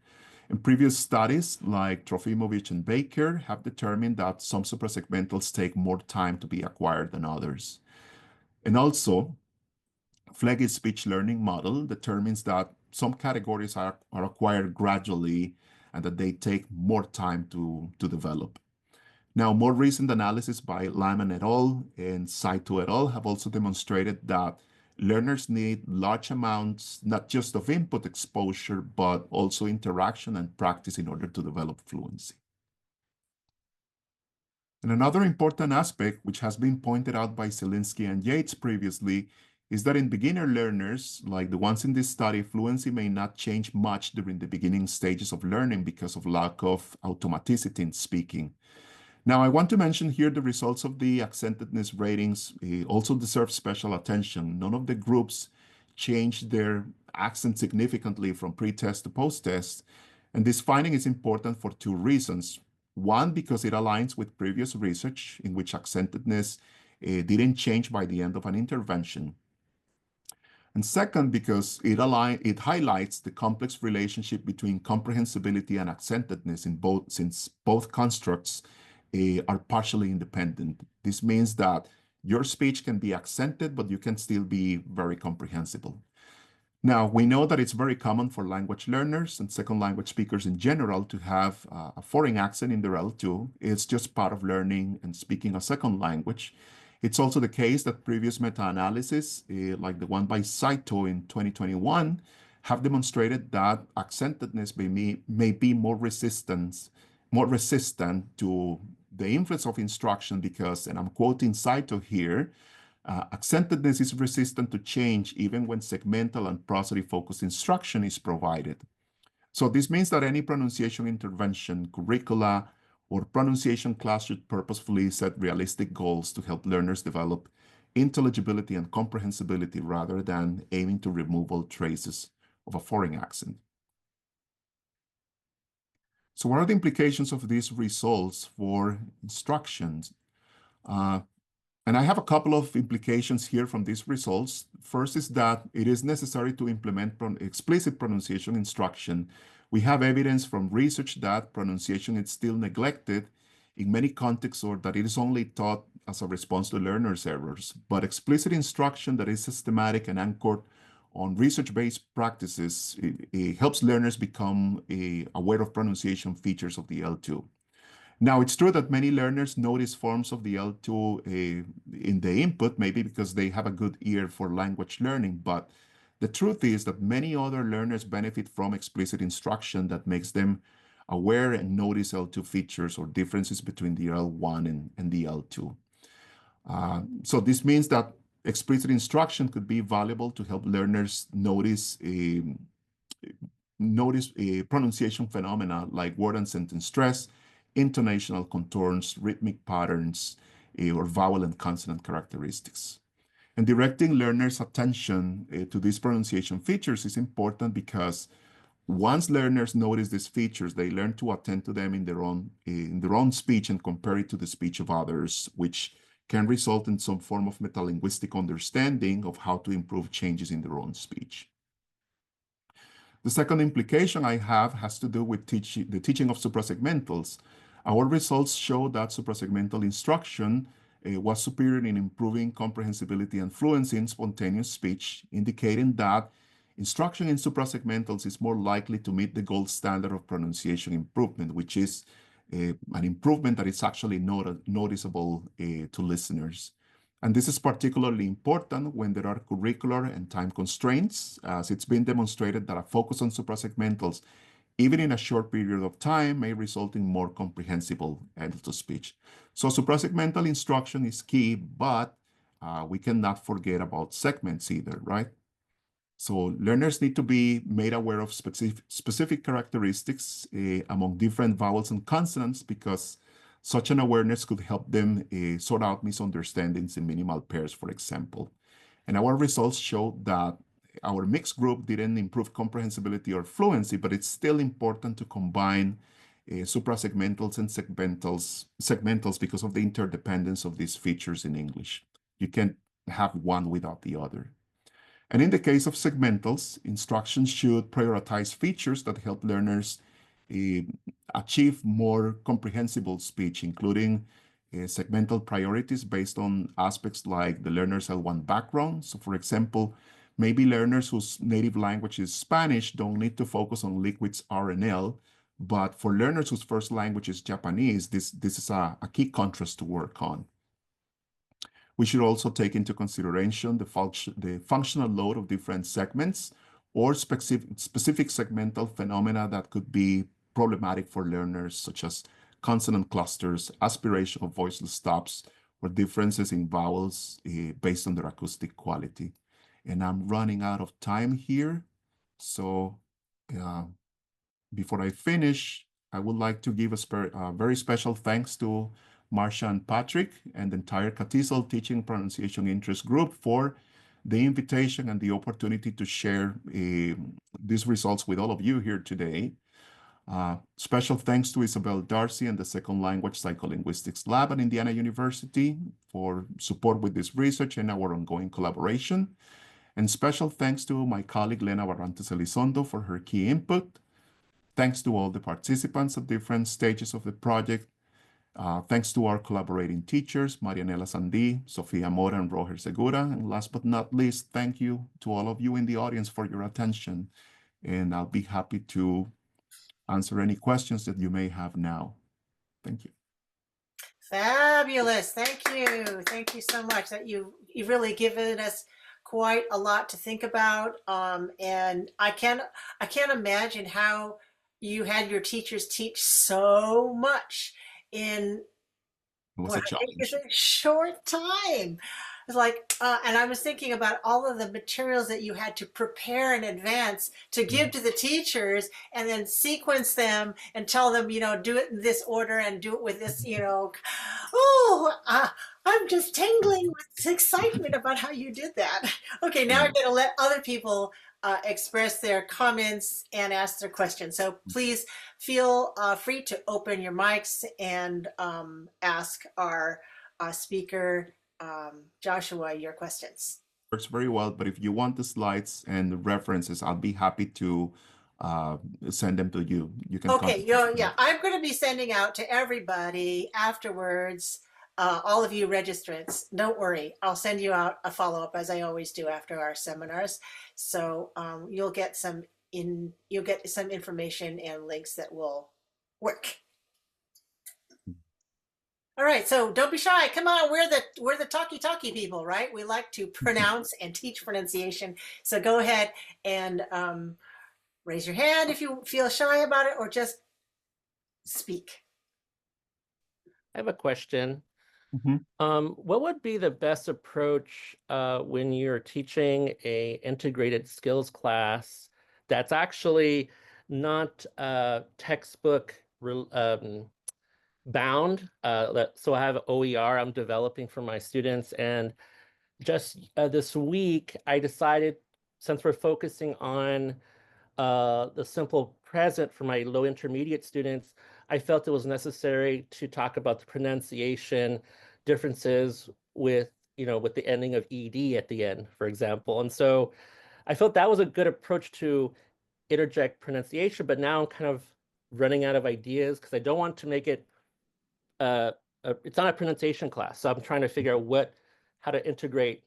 And previous studies like Trofimovich and Baker have determined that some suprasegmentals take more time to be acquired than others. And also, Flege's speech learning model determines that some categories are acquired gradually and that they take more time to develop. Now, more recent analysis by Lyman et al. And Saito et al. Have also demonstrated that learners need large amounts, not just of input exposure, but also interaction and practice in order to develop fluency. And another important aspect, which has been pointed out by Zielinski and Yates previously, is that in beginner learners, like the ones in this study, fluency may not change much during the beginning stages of learning because of lack of automaticity in speaking. Now, I want to mention here the results of the accentedness ratings also deserve special attention. None of the groups changed their accent significantly from pre-test to post-test. And this finding is important for 2 reasons. One, because it aligns with previous research in which accentedness didn't change by the end of an intervention. And second, because it highlights the complex relationship between comprehensibility and accentedness since both constructs are partially independent. This means that your speech can be accented, but you can still be very comprehensible. Now, we know that it's very common for language learners and second language speakers in general to have a foreign accent in their L2. It's just part of learning and speaking a second language. It's also the case that previous meta-analysis, like the one by Saito in 2021, have demonstrated that accentedness may be more resistant to the influence of instruction because, and I'm quoting Saito here, accentedness is resistant to change even when segmental and prosody-focused instruction is provided. So this means that any pronunciation intervention, curricula, or pronunciation class should purposefully set realistic goals to help learners develop intelligibility and comprehensibility rather than aiming to remove all traces of a foreign accent. So what are the implications of these results for instructions? And I have a couple of implications here from these results. First is that it is necessary to implement explicit pronunciation instruction. We have evidence from research that pronunciation is still neglected in many contexts or that it is only taught as a response to learners' errors. But explicit instruction that is systematic and anchored on research-based practices, it helps learners become aware of pronunciation features of the L2. Now, it's true that many learners notice forms of the L2 in the input, maybe because they have a good ear for language learning, but the truth is that many other learners benefit from explicit instruction that makes them aware and notice L2 features or differences between the L1 and the L2. So this means that explicit instruction could be valuable to help learners notice pronunciation phenomena like word and sentence stress, intonational contours, rhythmic patterns, or vowel and consonant characteristics. And directing learners' attention to these pronunciation features is important because once learners notice these features, they learn to attend to them in their own speech and compare it to the speech of others, which can result in some form of metalinguistic understanding of how to improve changes in their own speech. The second implication I have has to do with the teaching of suprasegmentals. Our results show that suprasegmental instruction was superior in improving comprehensibility and fluency in spontaneous speech, indicating that instruction in suprasegmentals is more likely to meet the gold standard of pronunciation improvement, which is an improvement that is actually noticeable to listeners. And this is particularly important when there are curricular and time constraints, as it's been demonstrated that a focus on suprasegmentals, even in a short period of time, may result in more comprehensible end-to-speech. So suprasegmental instruction is key, but we cannot forget about segments either, right? So learners need to be made aware of specific characteristics among different vowels and consonants, because such an awareness could help them sort out misunderstandings in minimal pairs, for example. And our results show that our mixed group didn't improve comprehensibility or fluency, but it's still important to combine suprasegmentals and segmentals because of the interdependence of these features in English. You can't have one without the other. And in the case of segmentals, instructions should prioritize features that help learners achieve more comprehensible speech, including segmental priorities based on aspects like the learner's L1 background. So for example, maybe learners whose native language is Spanish don't need to focus on liquids R and L, but for learners whose first language is Japanese, this is a key contrast to work on. We should also take into consideration the functional load of different segments or specific segmental phenomena that could be problematic for learners, such as consonant clusters, aspiration of voiceless stops, or differences in vowels based on their acoustic quality. And I'm running out of time here. So before I finish, I would like to give a very special thanks to Marcia and Patrick and the entire CATISL Teaching Pronunciation Interest Group for the invitation and the opportunity to share these results with all of you here today. Special thanks to Isabelle Darcy and the Second Language Psycholinguistics Lab at Indiana University for support with this research and our ongoing collaboration. And special thanks to my colleague Lena Barrantes Elizondo for her key input. Thanks to all the participants at different stages of the project. Thanks to our collaborating teachers, Marianela Sandi, Sofia Mora, and Roger Segura. And last but not least, thank you to all of you in the audience for your attention. And I'll be happy to answer any questions that you may have now. Thank you. Fabulous. Thank you. Thank you so much. That you've really given us quite a lot to think about. And I can't imagine how you had your teachers teach so much in a short time. It's like, and I was thinking about all of the materials that you had to prepare in advance to give to the teachers, and then sequence them and tell them, do it in this order and do it with this, I'm just tingling with excitement about how you did that. Okay, now I'm going to let other people express their comments and ask their questions. So please feel free to open your mics and ask our speaker, Joshua, your questions. Works very well, but if you want the slides and the references, I'll be happy to send them to you. You can. Okay, yeah, I'm going to be sending out to everybody afterwards. All of you registrants, don't worry. I'll send you out a follow-up, as I always do after our seminars. So you'll get some information and links that will work. All right, so don't be shy. Come on, we're the talky people, right? We like to pronounce and teach pronunciation. So go ahead and raise your hand if you feel shy about it, or just speak. I have a question. What would be the best approach when you're teaching a integrated skills class that's actually not textbook bound? So I have OER I'm developing for my students, and just this week I decided, since we're focusing on the simple present for my low intermediate students, I felt it was necessary to talk about the pronunciation differences with the ending of ed at the end, for example. And so I felt that was a good approach to interject pronunciation, but now I'm kind of running out of ideas because I don't want to make it it's not a pronunciation class. So I'm trying to figure out how to integrate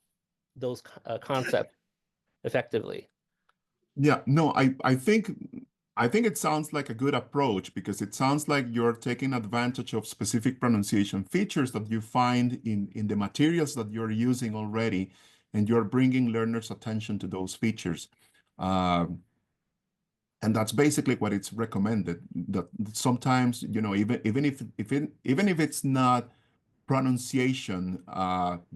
those concepts effectively. Yeah, no, I think it sounds like a good approach because it sounds like you're taking advantage of specific pronunciation features that you find in the materials that you're using already, and you're bringing learners' attention to those features. And that's basically what it's recommended. That sometimes, even if it's not pronunciation,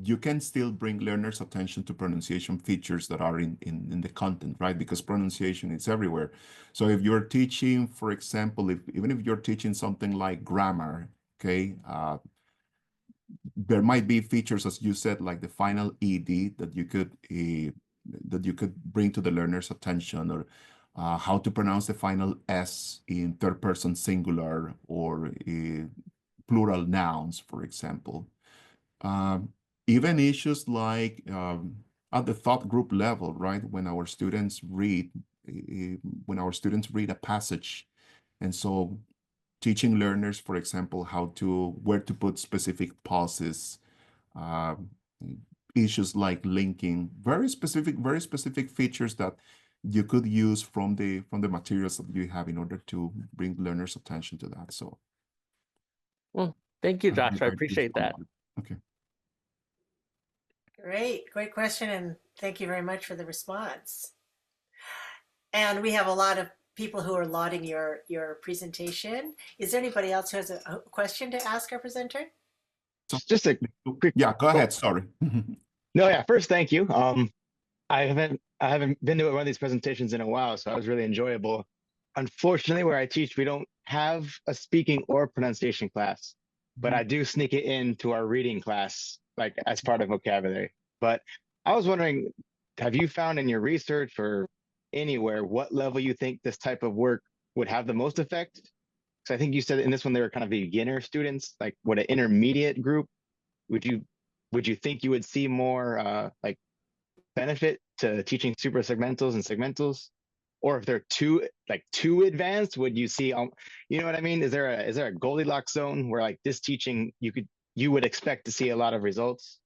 you can still bring learners' attention to pronunciation features that are in the content, right? Because pronunciation is everywhere. So if you're teaching, for example, even if you're teaching something like grammar, okay, there might be features, as you said, like the final ed that you could bring to the learner's attention, or how to pronounce the final s in third person singular or plural nouns, for example. Even issues like at the thought group level, right? When our students read a passage, and so teaching learners, for example, where to put specific pauses, uh, issues like linking, very specific features that you could use from the materials that you have in order to bring learners' attention to that. So, Well, thank you, Josh. I appreciate that. Okay. Great question, and thank you very much for the response. And we have a lot of people who are lauding your presentation. Is there anybody else who has a question to ask our presenter? Just a quick. Yeah, go ahead. Sorry. No, yeah. First, thank you. I haven't been to one of these presentations in a while, so it was really enjoyable. Unfortunately, where I teach, we don't have a speaking or pronunciation class, but I do sneak it into our reading class, like as part of vocabulary. But I was wondering, have you found in your research or anywhere what level you think this type of work would have the most effect? Because I think you said in this one they were kind of beginner students, like what an intermediate group. Would you think you would see more like benefit to teaching suprasegmentals and segmentals? Or if they're too advanced, would you see you know what I mean? Is there a Goldilocks zone where like this teaching you would expect to see a lot of results?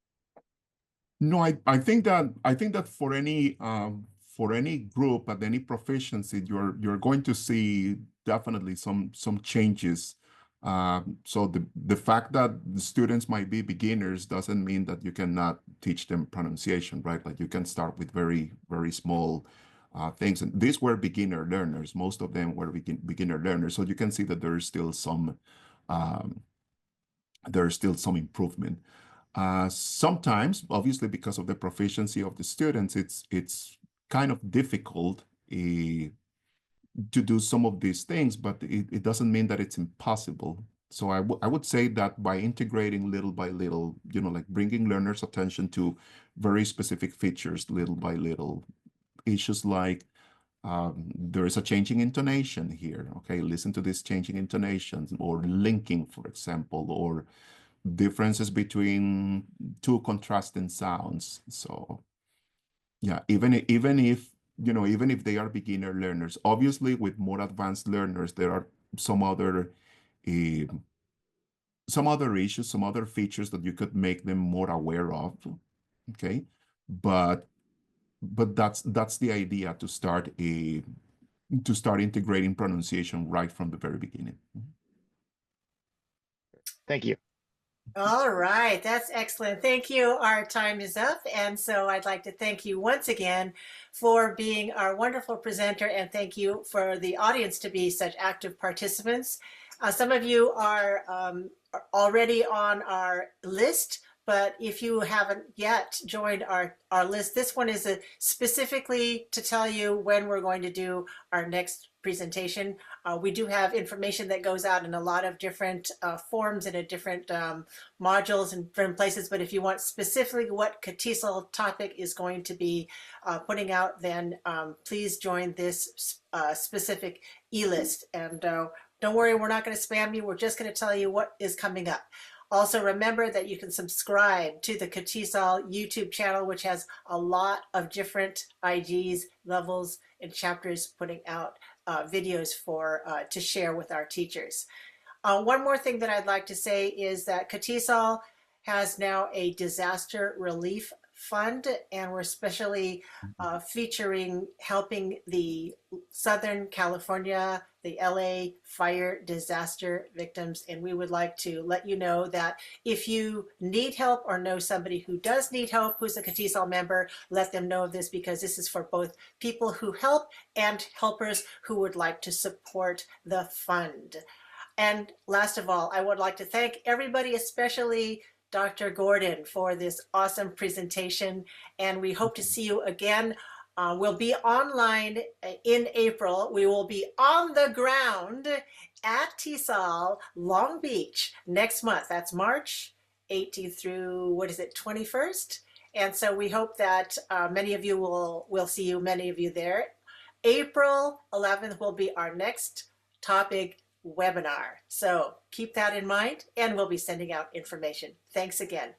No, I think that for any group at any proficiency, you're going to see definitely some changes. So the fact that the students might be beginners doesn't mean that you cannot teach them pronunciation, right? Like you can start with very things. And these were beginner learners. Most of them were beginner learners. So you can see that there's still some improvement. Sometimes, obviously, because of the proficiency of the students, it's kind of difficult to do some of these things, but it doesn't mean that it's impossible. So I would say that by integrating little by little, like bringing learners' attention to very specific features little by little, issues like there is a changing intonation here. Okay, listen to these changing intonations, or linking, for example, or differences between two contrasting sounds. So yeah, even if they are beginner learners, obviously with more advanced learners, there are some other issues, some other features that you could make them more aware of. Okay, but that's the idea, to start integrating pronunciation right from the very beginning. Thank you. All right, that's excellent. Thank you. Our time is up. And so I'd like to thank you once again for being our wonderful presenter, and thank you for the audience to be such active participants. Some of you are already on our list, but if you haven't yet joined our list, this one is specifically to tell you when we're going to do our next presentation. We do have information that goes out in a lot of different forms and in different modules and different places, but if you want specifically what CATISL topic is going to be putting out, then please join this specific e-list. And don't worry, we're not going to spam you. We're just going to tell you what is coming up. Also, remember that you can subscribe to the CATISL YouTube channel, which has a lot of different IGs, levels, and chapters putting out videos to share with our teachers. One more thing that I'd like to say is that CATISOL has now a disaster relief fund, and we're especially featuring helping the Southern California, the LA fire disaster victims. And we would like to let you know that if you need help or know somebody who does need help, who's a CATISOL member, let them know of this, because this is for both people who help and helpers who would like to support the fund. And last of all, I would like to thank everybody, especially Dr. Gordon, for this awesome presentation. And we hope to see you again. We'll be online in April. We will be on the ground at TESOL Long Beach next month. That's March 18th through, 21st? And so we hope that many of you will see you, many of you there. April 11th will be our next topic webinar. So keep that in mind, and we'll be sending out information. Thanks again.